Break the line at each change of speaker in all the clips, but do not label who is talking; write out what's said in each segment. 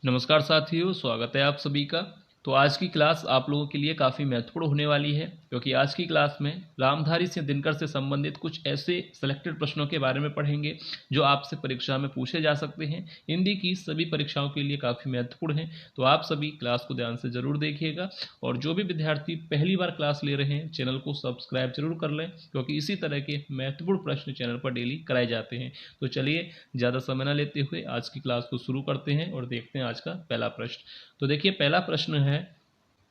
नमस्कार साथियों, स्वागत है आप सभी का। तो आज की क्लास आप लोगों के लिए काफ़ी महत्वपूर्ण होने वाली है, क्योंकि आज की क्लास में रामधारी सिंह दिनकर से संबंधित कुछ ऐसे सिलेक्टेड प्रश्नों के बारे में पढ़ेंगे जो आपसे परीक्षा में पूछे जा सकते हैं। हिंदी की सभी परीक्षाओं के लिए काफ़ी महत्वपूर्ण हैं। तो आप सभी क्लास को ध्यान से ज़रूर देखिएगा, और जो भी विद्यार्थी पहली बार क्लास ले रहे हैं चैनल को सब्सक्राइब जरूर कर लें, क्योंकि इसी तरह के महत्वपूर्ण प्रश्न चैनल पर डेली कराए जाते हैं। तो चलिए ज़्यादा समय न लेते हुए आज की क्लास को शुरू करते हैं और देखते हैं आज का पहला प्रश्न। तो देखिए, पहला प्रश्न है,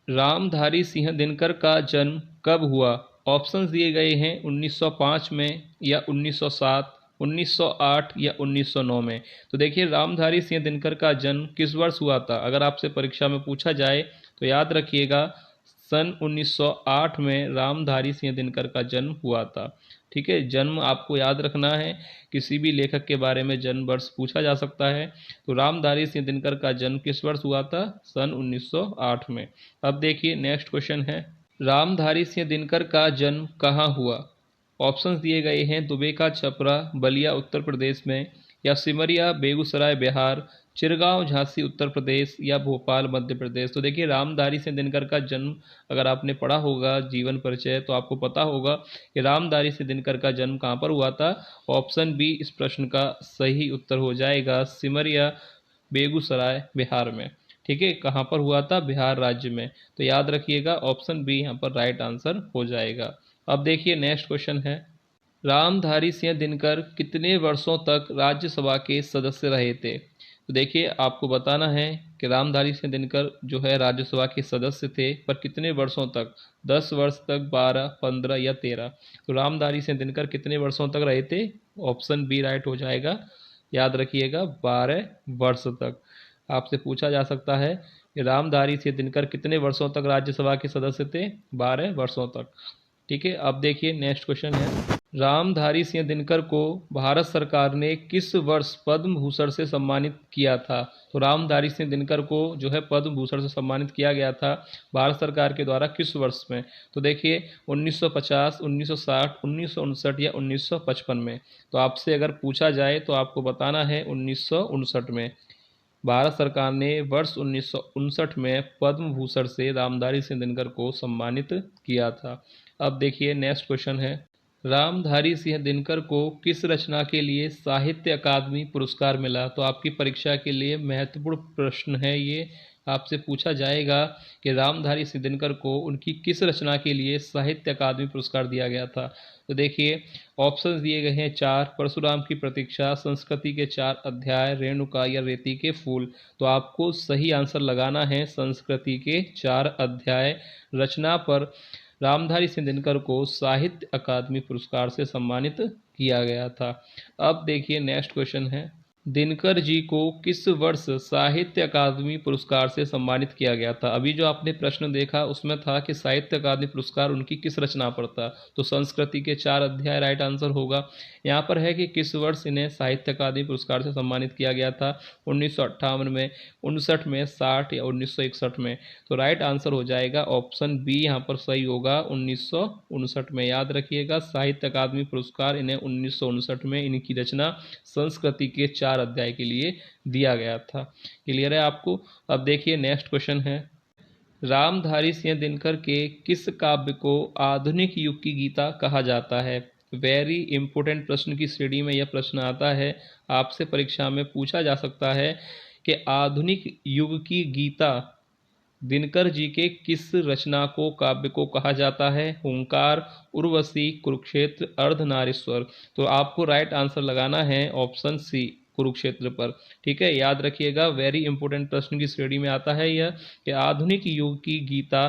रामधारी सिंह दिनकर का जन्म कब हुआ? ऑप्शंस दिए गए हैं 1905 में या 1907, 1908 या 1909 में। तो देखिए, रामधारी सिंह दिनकर का जन्म किस वर्ष हुआ था? अगर आपसे परीक्षा में पूछा जाए तो याद रखिएगा, सन 1908 में रामधारी सिंह दिनकर का जन्म हुआ था। ठीक है, जन्म आपको याद रखना है। किसी भी लेखक के बारे में जन्म वर्ष पूछा जा सकता है। तो रामधारी सिंह दिनकर का जन्म किस वर्ष हुआ था? सन 1908 में। अब देखिए, नेक्स्ट क्वेश्चन है, रामधारी सिंह दिनकर का जन्म कहाँ हुआ? ऑप्शंस दिए गए हैं दुबे का छपरा, बलिया उत्तर प्रदेश में, या सिमरिया बेगूसराय बिहार, चिरगांव झांसी उत्तर प्रदेश, या भोपाल मध्य प्रदेश। तो देखिए, रामधारी सिंह दिनकर का जन्म अगर आपने पढ़ा होगा जीवन परिचय तो आपको पता होगा कि रामधारी सिंह दिनकर का जन्म कहाँ पर हुआ था। ऑप्शन बी इस प्रश्न का सही उत्तर हो जाएगा, सिमरिया बेगूसराय बिहार में। ठीक है, कहाँ पर हुआ था? बिहार राज्य में। तो याद रखिएगा, ऑप्शन बी यहाँ पर राइट आंसर हो जाएगा। अब देखिए, नेक्स्ट क्वेश्चन है, रामधारी सिंह दिनकर कितने वर्षों तक राज्यसभा के सदस्य रहे थे? तो देखिए, आपको बताना है कि रामधारी सिंह दिनकर जो है राज्यसभा के सदस्य थे, पर कितने वर्षों तक? 10 वर्ष तक, 12, 15 या 13। तो रामधारी सिंह दिनकर कितने वर्षों तक रहे थे? ऑप्शन बी राइट हो जाएगा। याद रखिएगा, 12 वर्ष तक। आपसे पूछा जा सकता है कि रामधारी सिंह दिनकर कितने वर्षों तक राज्यसभा के सदस्य थे? 12 वर्षों तक। ठीक है, अब देखिए, नेक्स्ट क्वेश्चन है, रामधारी सिंह दिनकर को भारत सरकार ने किस वर्ष पद्म भूषण से सम्मानित किया था? तो रामधारी सिंह दिनकर को जो है पद्म भूषण से सम्मानित किया गया था भारत सरकार के द्वारा किस वर्ष में? तो देखिए, 1950, 1960, 1959 या 1955 में। तो आपसे अगर पूछा जाए तो आपको बताना है 1959 में। भारत सरकार ने वर्ष 1959 में पद्म भूषण से रामधारी सिंह दिनकर को सम्मानित किया था। अब देखिए, नेक्स्ट क्वेश्चन है, रामधारी सिंह दिनकर को किस रचना के लिए साहित्य अकादमी पुरस्कार मिला? तो आपकी परीक्षा के लिए महत्वपूर्ण प्रश्न है ये। आपसे पूछा जाएगा कि रामधारी सिंह दिनकर को उनकी किस रचना के लिए साहित्य अकादमी पुरस्कार दिया गया था? तो देखिए, ऑप्शंस दिए गए हैं 4, परशुराम की प्रतीक्षा, संस्कृति के 4 अध्याय, रेणुका या रेती के फूल। तो आपको सही आंसर लगाना है संस्कृति के 4 अध्याय। रचना पर रामधारी सिंह दिनकर को साहित्य अकादमी पुरस्कार से सम्मानित किया गया था। अब देखिए, नेक्स्ट क्वेश्चन है, दिनकर जी को किस वर्ष साहित्य अकादमी पुरस्कार से सम्मानित किया गया था? अभी जो आपने प्रश्न देखा उसमें था कि साहित्य अकादमी पुरस्कार उनकी किस रचना पर था, तो संस्कृति के 4 अध्याय राइट आंसर होगा। यहाँ पर है कि किस वर्ष इन्हें साहित्य अकादमी पुरस्कार से सम्मानित किया गया था, 1958 में, 59 में, 60 या 1961 में। तो राइट आंसर हो जाएगा ऑप्शन बी यहाँ पर सही होगा, 1959 में। याद रखिएगा, साहित्य अकादमी पुरस्कार इन्हें 1959 में इनकी रचना संस्कृति के 4 अध्याय के लिए दिया गया था। क्लियर है आपको? अब देखिए, नेक्स्ट क्वेश्चन है, रामधारी सिंह दिनकर के किस काव्य को आधुनिक युग की गीता कहा जाता है? वेरी इंपॉर्टेंट प्रश्न की श्रेणी में यह प्रश्न आता है। आपसे परीक्षा में पूछा जा सकता है कि आधुनिक युग की गीता दिनकर जी के किस रचना को, काव्य को कहा जाता है? हुंकार, उर्वशी, कुरुक्षेत्र, अर्धनारीश्वर। तो आपको राइट आंसर लगाना है ऑप्शन सी, कुरुक्षेत्र पर। ठीक है, याद रखिएगा, वेरी इंपॉर्टेंट प्रश्न की श्रेणी में आता है यह कि आधुनिक युग की गीता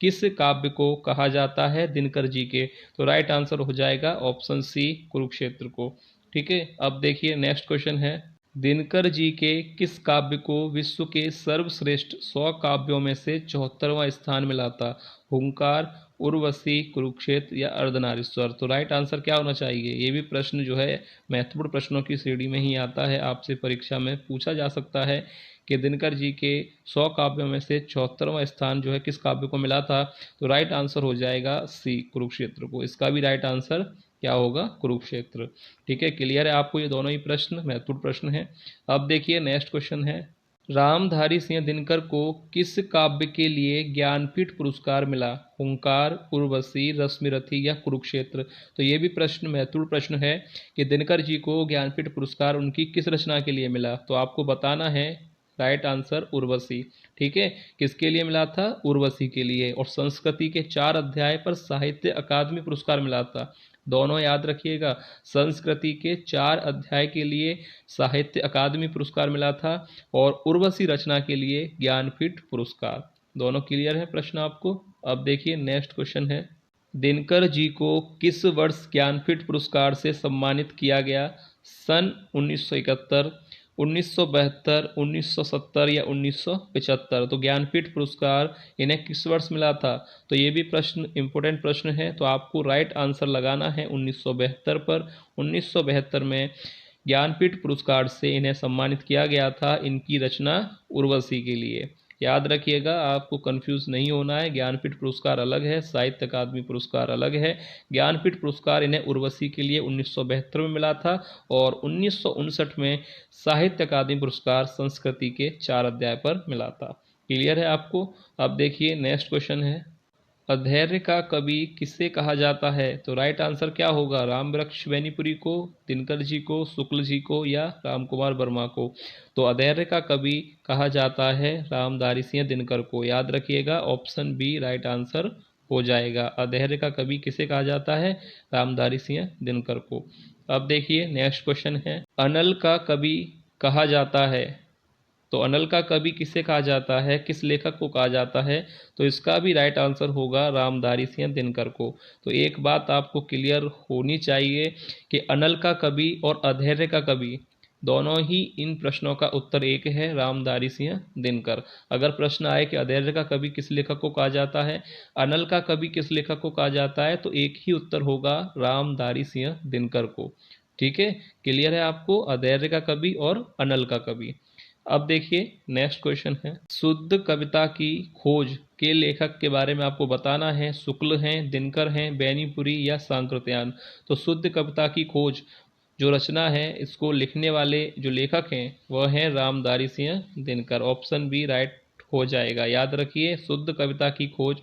किस काव्य को कहा जाता है दिनकर जी के। तो राइट आंसर हो जाएगा ऑप्शन सी, कुरुक्षेत्र को। ठीक है, अब देखिए, नेक्स्ट क्वेश्चन है, दिनकर जी के किस काव्य को विश्व के सर्वश्रेष्ठ 100 काव्यों में से 74वां स्थान मिला था? हुंकार, उर्वशी, कुरुक्षेत्र या अर्धनारीश्वर। तो राइट आंसर क्या होना चाहिए? ये भी प्रश्न जो है महत्वपूर्ण प्रश्नों की श्रेणी में ही आता है। आपसे परीक्षा में पूछा जा सकता है कि दिनकर जी के 100 काव्यों में से 74वां स्थान जो है किस काव्य को मिला था? तो राइट आंसर हो जाएगा सी, कुरुक्षेत्र को। इसका भी राइट आंसर क्या होगा? कुरुक्षेत्र। ठीक है, क्लियर है आपको? ये दोनों ही प्रश्न महत्वपूर्ण प्रश्न है। अब देखिए, नेक्स्ट क्वेश्चन है, रामधारी सिंह दिनकर को किस काव्य के लिए ज्ञानपीठ पुरस्कार मिला? हुंकार, उर्वशी, रश्मिरथी या कुरुक्षेत्र? तो ये भी प्रश्न महत्वपूर्ण प्रश्न है कि दिनकर जी को ज्ञानपीठ पुरस्कार उनकी किस रचना के लिए मिला। तो आपको बताना है राइट आंसर उर्वशी। ठीक है, किसके लिए मिला था? उर्वशी के लिए। और संस्कृति के 4 अध्याय पर साहित्य अकादमी पुरस्कार मिला था। दोनों याद रखिएगा, संस्कृति के 4 अध्याय के लिए साहित्य अकादमी पुरस्कार मिला था और उर्वशी रचना के लिए ज्ञानपीठ पुरस्कार। दोनों क्लियर है प्रश्न आपको? अब देखिए नेक्स्ट क्वेश्चन है, दिनकर जी को किस वर्ष ज्ञानपीठ पुरस्कार से सम्मानित किया गया? सन 1971, 1972, 1970 या 1975? तो ज्ञानपीठ पुरस्कार इन्हें किस वर्ष मिला था? तो ये भी प्रश्न इंपॉर्टेंट प्रश्न है, तो आपको राइट आंसर लगाना है 1972 पर। 1972 में ज्ञानपीठ पुरस्कार से इन्हें सम्मानित किया गया था, इनकी रचना उर्वशी के लिए। याद रखिएगा, आपको कंफ्यूज नहीं होना है, ज्ञानपीठ पुरस्कार अलग है, साहित्य अकादमी पुरस्कार अलग है। ज्ञानपीठ पुरस्कार इन्हें उर्वशी के लिए 1972 में मिला था और 1959 में साहित्य अकादमी पुरस्कार संस्कृति के 4 अध्याय पर मिला था। क्लियर है आपको? अब देखिए नेक्स्ट क्वेश्चन है, अधैर्य का कवि किसे कहा जाता है? तो राइट आंसर क्या होगा? रामवृक्ष बेनीपुरी को, दिनकर जी को, शुक्ल जी को या रामकुमार वर्मा को? तो अधैर्य का कवि कहा जाता है रामधारी सिंह दिनकर को। याद रखिएगा, ऑप्शन बी राइट आंसर हो जाएगा। अधैर्य का कवि किसे कहा जाता है? रामधारी सिंह दिनकर को। अब देखिए नेक्स्ट क्वेश्चन है, अनल का कवि कहा जाता है? तो अनल का कवि किसे कहा जाता है, किस लेखक को कहा जाता है? तो इसका भी राइट आंसर होगा रामधारी सिंह दिनकर को। तो एक बात आपको क्लियर होनी चाहिए कि अनल का कवि और अधैर्य का कवि दोनों ही इन प्रश्नों का उत्तर एक है, रामधारी सिंह दिनकर। अगर प्रश्न आए कि अधैर्य का कवि किस लेखक को कहा जाता है, अनल का कवि किस लेखक को कहा जाता है, तो एक ही उत्तर होगा रामधारी सिंह दिनकर को। ठीक है, क्लियर है आपको? अधैर्य का कवि और अनल का कवि। अब देखिए नेक्स्ट क्वेश्चन है, शुद्ध कविता की खोज के लेखक के बारे में आपको बताना है। शुक्ल हैं, दिनकर हैं, बेनीपुरी या सांकृत्यायन? तो शुद्ध कविता की खोज जो रचना है, इसको लिखने वाले जो लेखक हैं वह हैं Ramdhari Singh Dinkar. Option B right हो जाएगा। याद रखिए, शुद्ध कविता की खोज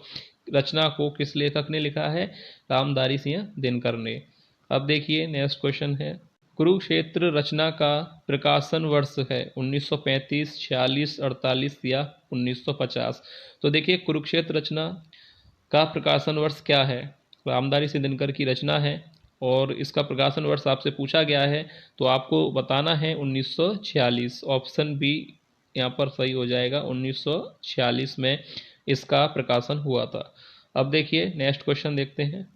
रचना को किस लेखक ने लिखा है? रामधारी सिंह दिनकर ने। अब देखिए नेक्स्ट क्वेश्चन है, कुरुक्षेत्र रचना का प्रकाशन वर्ष है 1935, 46, 48 या 1950? तो देखिए कुरुक्षेत्र रचना का प्रकाशन वर्ष क्या है? रामधारी सिंह दिनकर की रचना है और इसका प्रकाशन वर्ष आपसे पूछा गया है, तो आपको बताना है 1946। ऑप्शन बी यहाँ पर सही हो जाएगा, 1946 में इसका प्रकाशन हुआ था। अब देखिए नेक्स्ट क्वेश्चन देखते हैं,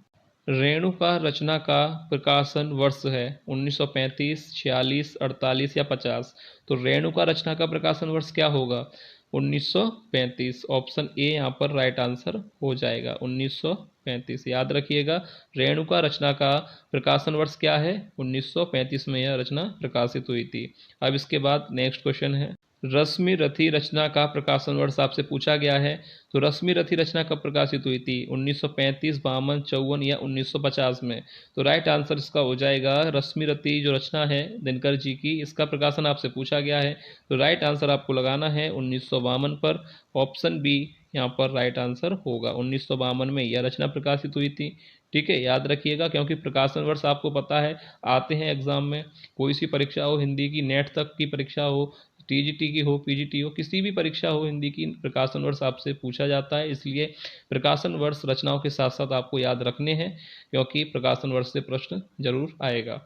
रेणुका रचना का प्रकाशन वर्ष है 1935, 46, 48 या 50? तो रेणुका रचना का प्रकाशन वर्ष क्या होगा? 1935। ऑप्शन ए यहाँ पर राइट आंसर हो जाएगा, 1935। याद रखिएगा, रेणुका रचना का प्रकाशन वर्ष क्या है? 1935 में यह रचना प्रकाशित हुई थी। अब इसके बाद नेक्स्ट क्वेश्चन है, रश्मिरथी रचना का प्रकाशन वर्ष आपसे पूछा गया है, तो रश्मिरथी रचना कब प्रकाशित हुई थी? 1935, 52, 54 या 1950 में? तो राइट आंसर इसका हो जाएगा, रश्मिरथी जो रचना है दिनकर जी की, इसका प्रकाशन आपसे पूछा गया है, तो राइट आंसर आपको लगाना है 1952 पर। ऑप्शन बी यहाँ पर राइट आंसर होगा, 1952 में यह रचना प्रकाशित हुई थी। ठीक है, याद रखिएगा, क्योंकि प्रकाशन वर्ष आपको पता है आते हैं एग्जाम में, कोई सी परीक्षा हो, हिंदी की नेट तक की परीक्षा हो, टीजीटी की हो, पीजीटी हो, किसी भी परीक्षा हो, हिंदी की प्रकाशन वर्ष आपसे पूछा जाता है। इसलिए प्रकाशन वर्ष रचनाओं के साथ साथ आपको याद रखने हैं, क्योंकि प्रकाशन वर्ष से प्रश्न जरूर आएगा।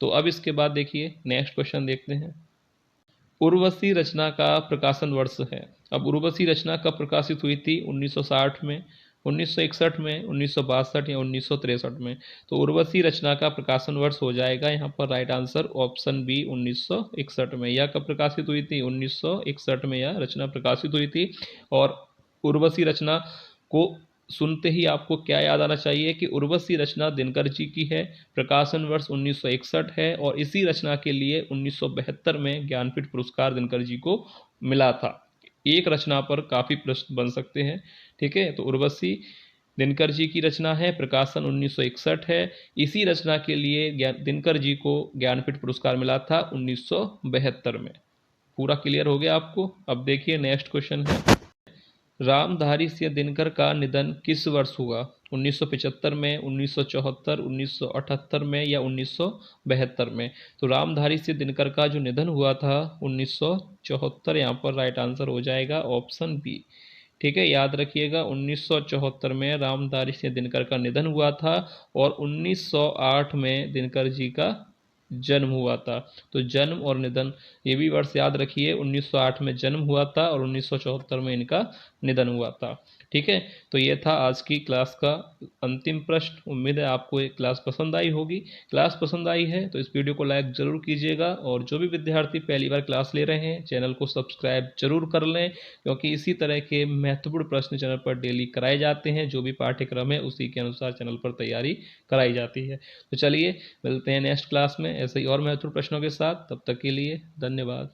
तो अब इसके बाद देखिए नेक्स्ट क्वेश्चन देखते हैं, उर्वशी रचना का प्रकाशन वर्ष है। अब उर्वशी रचना कब प्रकाशित हुई थी? 1960 में, 1961 में, 1962 या 1963 में? तो उर्वशी रचना का प्रकाशन वर्ष हो जाएगा यहाँ पर राइट आंसर, ऑप्शन बी 1961 में। यह कब प्रकाशित हुई थी? 1961 में यह रचना प्रकाशित हुई थी। और उर्वशी रचना को सुनते ही आपको क्या याद आना चाहिए कि उर्वशी रचना दिनकर जी की है, प्रकाशन वर्ष 1961 है और इसी रचना के लिए 1972 में ज्ञानपीठ पुरस्कार दिनकर जी को मिला था। एक रचना पर काफ़ी प्रश्न बन सकते हैं। ठीक है, तो उर्वशी दिनकर जी की रचना है, प्रकाशन 1961 है, इसी रचना के लिए दिनकर जी को ज्ञानपीठ पुरस्कार मिला था 1972 में। पूरा क्लियर हो गया आपको। अब देखिए नेक्स्ट क्वेश्चन है, रामधारी सिंह दिनकर का निधन किस वर्ष हुआ? 1975 में, 1974, 1978 में या 1972 में? तो रामधारी सिंह दिनकर का जो निधन हुआ था 1974, यहाँ पर राइट आंसर हो जाएगा ऑप्शन बी। ठीक है, याद रखिएगा 1974 में रामधारी सिंह दिनकर का निधन हुआ था और 1908 में दिनकर जी का जन्म हुआ था। तो जन्म और निधन ये भी वर्ष याद रखिए, 1908 में जन्म हुआ था और 1974 में इनका निधन हुआ था। ठीक है, तो ये था आज की क्लास का अंतिम प्रश्न। उम्मीद है आपको ये क्लास पसंद आई होगी। क्लास पसंद आई है तो इस वीडियो को लाइक ज़रूर कीजिएगा और जो भी विद्यार्थी पहली बार क्लास ले रहे हैं चैनल को सब्सक्राइब जरूर कर लें, क्योंकि इसी तरह के महत्वपूर्ण प्रश्न चैनल पर डेली कराए जाते हैं। जो भी पाठ्यक्रम है उसी के अनुसार चैनल पर तैयारी कराई जाती है। तो चलिए मिलते हैं नेक्स्ट क्लास में ऐसे ही और महत्वपूर्ण प्रश्नों के साथ। तब तक के लिए धन्यवाद।